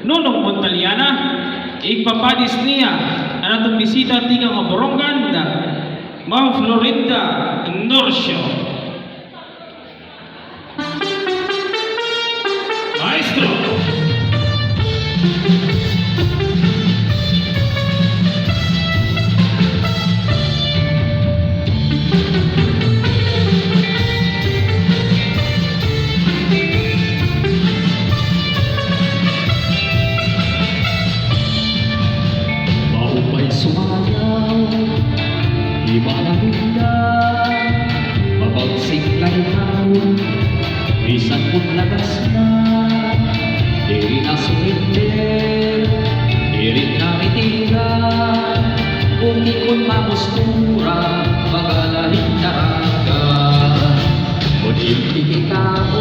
Nonong Montaliana, igpapadis niya ang atong bisita tigang Borongan, Ma'am Florinda Norcio. Maestro! Maupay sumayaw, iba na bunda, mabagsik lang ikaw, bisan kong lagas na, di na suminder, di rin na itigan, kung ikon mamustura, magalahin daraga. Kung ibig ikaw,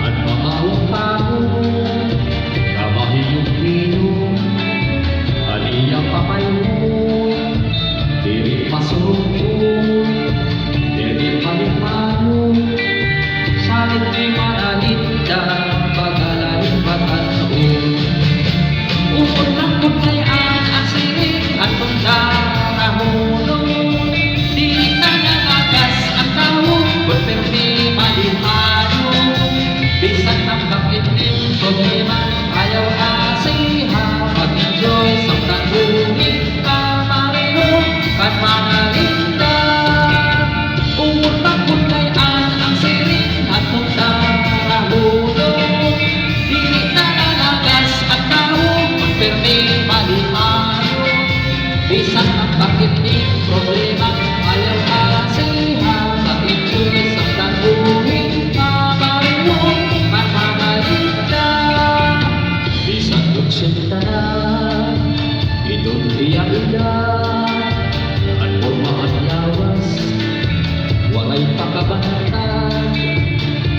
at mamawang tao, kamahiyong minong, aliyang papay mo, diri pasurong, diri palimano, salit di manalinda, pagalahin batanong. Ukod ng kutlayan ang siring at pagdarahulong, di na nalagas ang tao, kung permi malimano, bisan ang bakit ng problema, ayaw asiha, mag-enjoy sa tanggungin, kamarino, at manalinda. Ukod ng kutlayan ang siring at pagdarahulong, di na nalagas ang tao, kung permi malimano, bisan ang bakit ng problema, ayaw asiha, mag-enjoy sa tanggungin, kamarino, at manalinda. Bisan kutsinta na, itong iya-iya, at formaan lawas, walay pakabanta,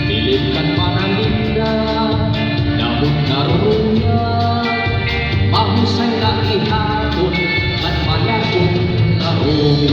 pilit kan manalinda, namot naruruya, mahusay na ihapon, at malakong narong.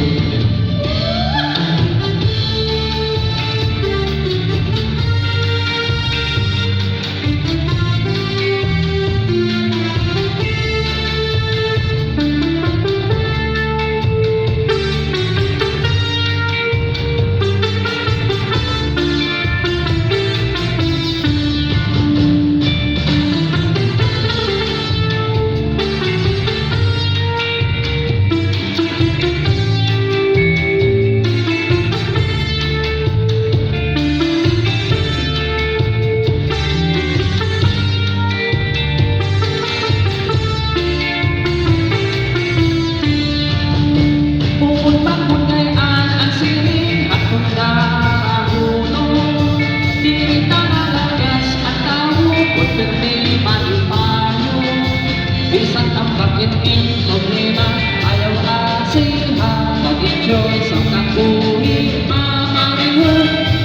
Bisan ang bakit ng problema, ayaw asiha, mag-enjoy sa tangguhin, mamarino,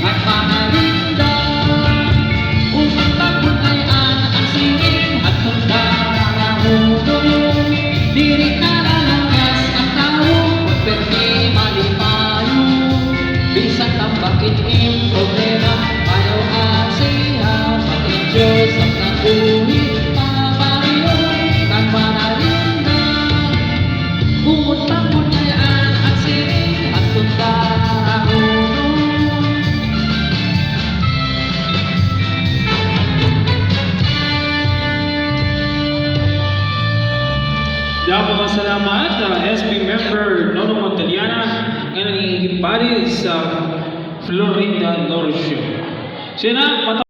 at manalinda. Upang pagpuntayan ang siring at pagdarahulong, di rin nalalagas ang tao, kung permi malipayo. Bisan ang bakit ng problema, ayaw asiha, mag-enjoy sa tangguhin, manalinda. Bukod pang punayaan ang siring at pagdarahulong. Dapat masalamat SB member Nonong Montaliana nga nangingipari sa Florinda Norcio. Siya na